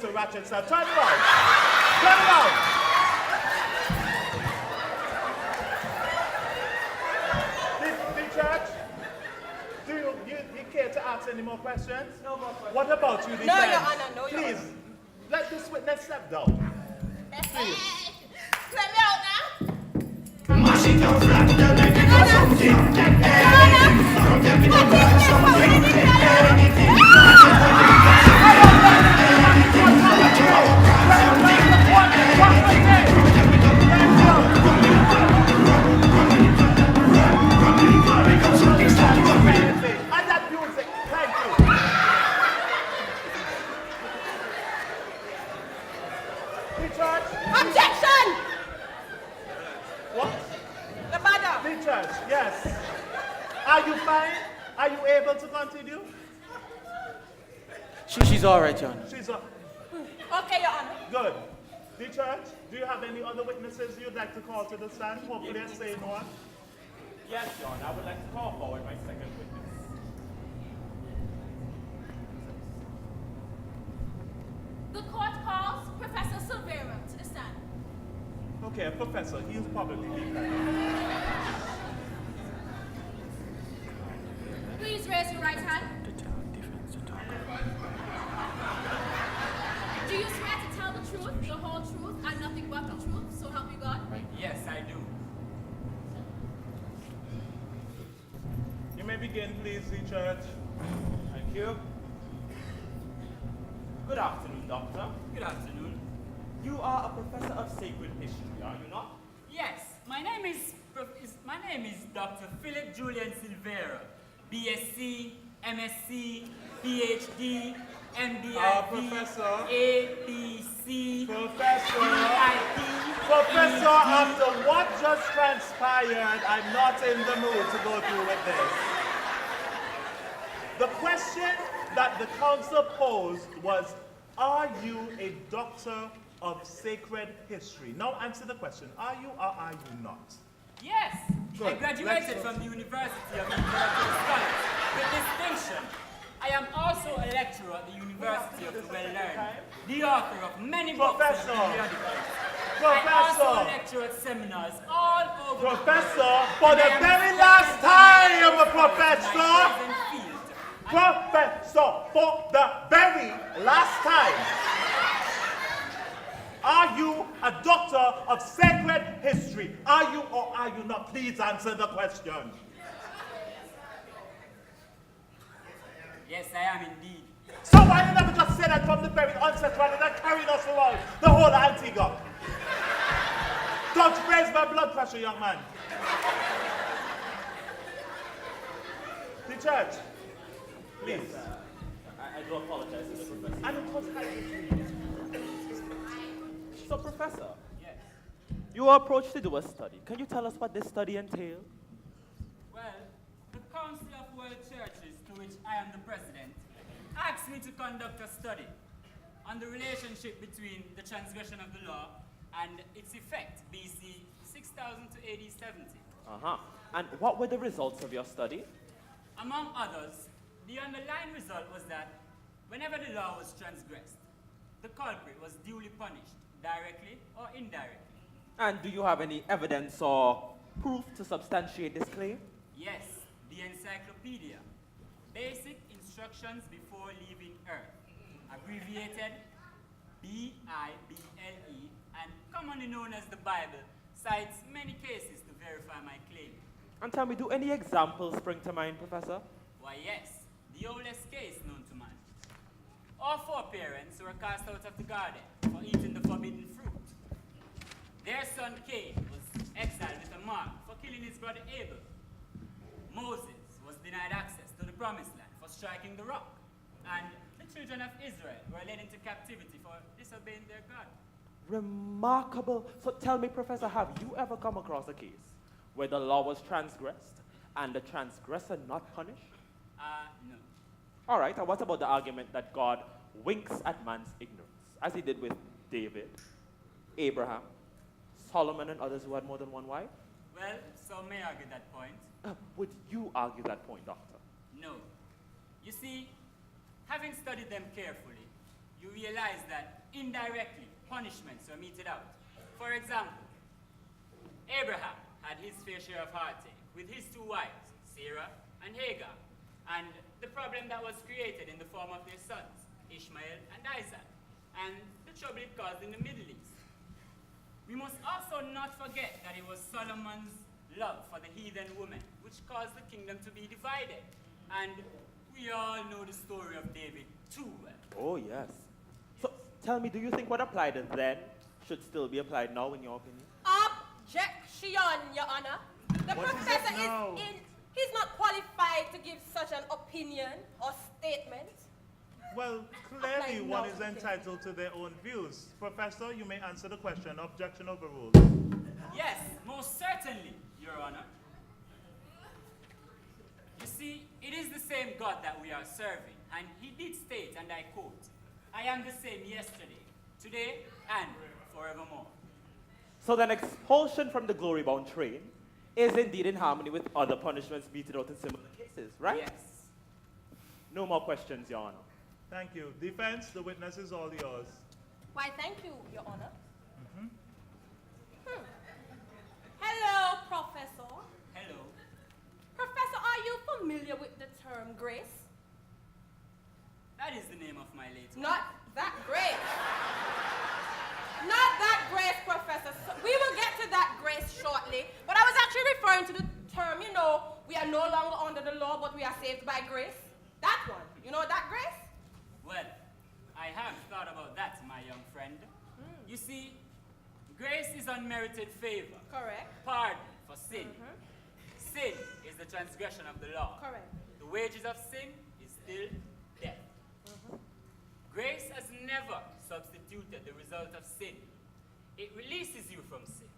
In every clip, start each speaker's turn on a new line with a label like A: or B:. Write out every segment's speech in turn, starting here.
A: to ratchet stuff. Turn around. Turn around. The church, do you care to ask any more questions?
B: No more questions.
A: What about you, defense?
C: No, Your Honor, no, Your
A: Please,
C: Honor.
A: let this witness step down. Please.
C: Let me out now.
A: And that music, thank you. The church,
C: Objection!
A: what?
C: The mother.
A: The church, yes. Are you fine? Are you able to continue?
B: She's all right, Your Honor.
A: She's a,
C: Okay, Your Honor.
A: good. The church, do you have any other witnesses you'd like to call to the stand? Hopefully a sane one.
D: Yes, Your Honor, I would like to call forward my second witness.
E: The court calls Professor Silvera to the stand.
A: Okay, Professor, he'll probably be back.
E: Please raise your right hand. Do you swear to tell the truth, the whole truth, and nothing but the truth, so help you God?
D: Yes, I do.
A: You may begin, please, the church.
D: Thank you. Good afternoon, Doctor. Good afternoon. You are a professor of sacred history, are you not?
F: Yes, my name is Dr. Philip Julian Silvera, BSc, MSc, PhD, MDiv,
A: Professor.
F: APC,
A: Professor.
F: DIP,
A: Professor, after what just transpired, I'm not in the mood to go through with this. The question that the council posed was, are you a doctor of sacred history? Now answer the question, are you or are you not?
F: Yes,
A: Good.
F: I graduated
A: Let's-
F: from the University of Intellectual Scholars with distinction. I am also a lecturer at the University of the Well-Learned, the author of many books
A: Professor.
F: and periodicals. I also
A: Professor,
F: lecture at seminars all over the world.
A: Professor, for the
F: I am
A: very
F: respected
A: last
F: for
A: time,
F: my
A: Professor,
F: chosen field.
A: Professor, for the very last time, are you a doctor of sacred history? Are you or are you not? Please answer the question.
F: Yes, I am indeed.
A: So why you never just say that from the very onset rather than carrying us around the whole of Antigua? Don't raise my blood pressure, young man. The church, please.
D: I do apologize to the professor.
A: And of course,
D: So, Professor,
F: Yes.
D: you were approached to do a study. Can you tell us what this study entailed?
F: Well, the Council of World Churches, to which I am the president, asked me to conduct a study on the relationship between the transgression of the law and its effect, BC 6000 to AD 70.
D: Uh-huh. And what were the results of your study?
F: Among others, the underlying result was that whenever the law was transgressed, the culprit was duly punished, directly or indirectly.
D: And do you have any evidence or proof to substantiate this claim?
F: Yes, the encyclopedia. Basic Instructions Before Leaving Earth, abbreviated BIBLE, and commonly known as the Bible, cites many cases to verify my claim.
D: And tell me, do any examples spring to mind, Professor?
F: Why yes, the oldest case known to man. All four parents were cast out of the garden for eating the forbidden fruit. Their son Cain was exiled with a mark for killing his brother Abel. Moses was denied access to the promised land for striking the rock. And the children of Israel were led into captivity for disobeying their God.
D: Remarkable. So tell me, Professor, have you ever come across a case where the law was transgressed and the transgressor not punished?
F: No.
D: All right, and what about the argument that God winks at man's ignorance, as he did with David, Abraham, Solomon, and others who had more than one wife?
F: Well, some may argue that point.
D: Would you argue that point, Doctor?
F: No. You see, having studied them carefully, you realized that indirectly punishments were meted out. For example, Abraham had his fair share of heartache with his two wives, Sarah and Hagar, and the problem that was created in the form of their sons, Ishmael and Isaac, and the trouble it caused in the Middle East. We must also not forget that it was Solomon's love for the heathen woman which caused the kingdom to be divided. And we all know the story of David too well.
D: Oh, yes. So, tell me, do you think what applied then should still be applied now, in your opinion?
C: Objection, Your Honor. The
A: What is it
C: professor
A: now?
C: he's not qualified to give such an opinion or statement.
A: Well, clearly
C: Apply
A: one
C: now
A: is
C: to
A: entitled to their own views. Professor, you may answer the question. Objection overruled.
F: Yes, most certainly, Your Honor. You see, it is the same God that we are serving, and he did state, and I quote, "I am the same yesterday, today, and forevermore."
D: So then expulsion from the glory-bound train is indeed in harmony with other punishments meted out in similar cases, right?
F: Yes.
D: No more questions, Your Honor.
A: Thank you. Defense, the witness is all yours.
C: Why, thank you, Your Honor. Hello, Professor.
F: Hello.
C: Professor, are you familiar with the term grace?
F: That is the name of my late wife.
C: Not that grace. Not that grace, Professor. So we will get to that grace shortly. But I was actually referring to the term, we are no longer under the law, but we are saved by grace. That one. You know that grace?
F: Well, I have thought about that, my young friend. You see, grace is unmerited favor.
C: Correct.
F: Pardon for sin. Sin is the transgression of the law.
C: Correct.
F: The wages of sin is still death. Grace has never substituted the result of sin. It releases you from sin,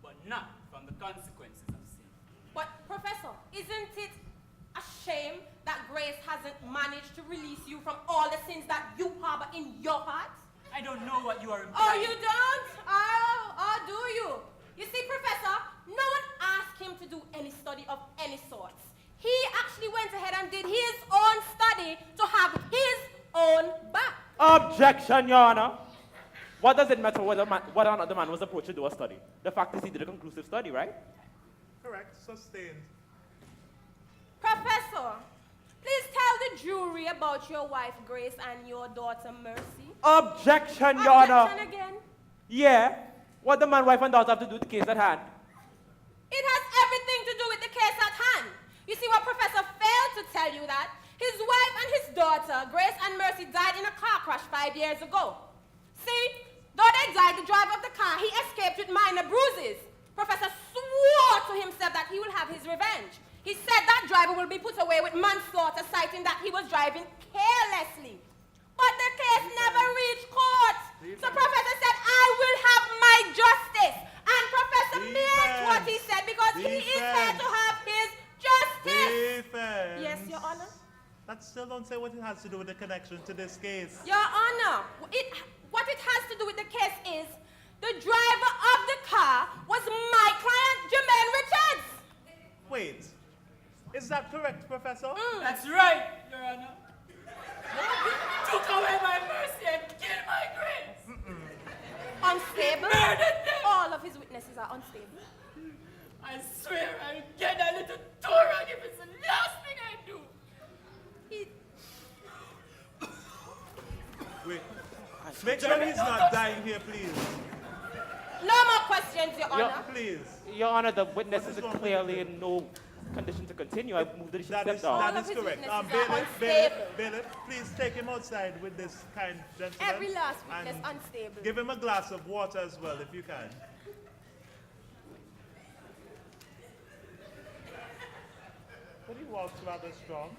F: but not from the consequences of sin.
C: But, Professor, isn't it a shame that grace hasn't managed to release you from all the sins that you harbor in your heart?
F: I don't know what you are
C: Oh,
F: implying.
C: you don't? Oh, do you? You see, Professor, no one asked him to do any study of any sort. He actually went ahead and did his own study to have his own back.
D: Objection, Your Honor. What does it matter whether or not the man was approached to do a study? The fact is he did a conclusive study, right?
A: Correct. Sustained.
C: Professor, please tell the jury about your wife Grace and your daughter Mercy.
D: Objection, Your Honor.
C: Objection again.
D: Yeah. What the man, wife, and daughter have to do with the case at hand?
C: It has everything to do with the case at hand. You see, what Professor failed to tell you that his wife and his daughter, Grace and Mercy, died in a car crash 5 years ago. See, though they died, the driver of the car, he escaped with minor bruises. Professor swore to himself that he will have his revenge. He said that driver will be put away with manslaughter, citing that he was driving carelessly. But the case never reached court. So Professor said, I will have my justice. And Professor meant what he said because he is here to have his justice.
A: Defense.
C: Yes, Your Honor.
A: That still don't say what it has to do with the connection to this case.
C: Your Honor, what it has to do with the case is the driver of the car was my client, Jermaine Richards.
A: Wait. Is that correct, Professor?
F: That's right, Your Honor. You took away my mercy and killed my grace.
C: Unstable.
F: Murdered them.
C: All of his witnesses are unstable.
F: I swear I'll get a little Torah if it's the last thing I do.
C: He-
A: Wait. Make sure he's not dying here, please.
C: No more questions, Your Honor.
A: Please.
D: Your Honor, the witness
A: What is
D: is
A: wrong with
D: clearly
A: you?
D: in no condition to continue. I move that he should
A: That
D: step
A: is,
D: down.
A: that
C: All
A: is
C: of his
A: correct.
C: witnesses are
A: Bailiff,
C: unstable.
A: please take him outside with this kind gentleman.
C: Every last witness
A: and
C: unstable.
A: Give him a glass of water as well, if you can. But he walks rather strong.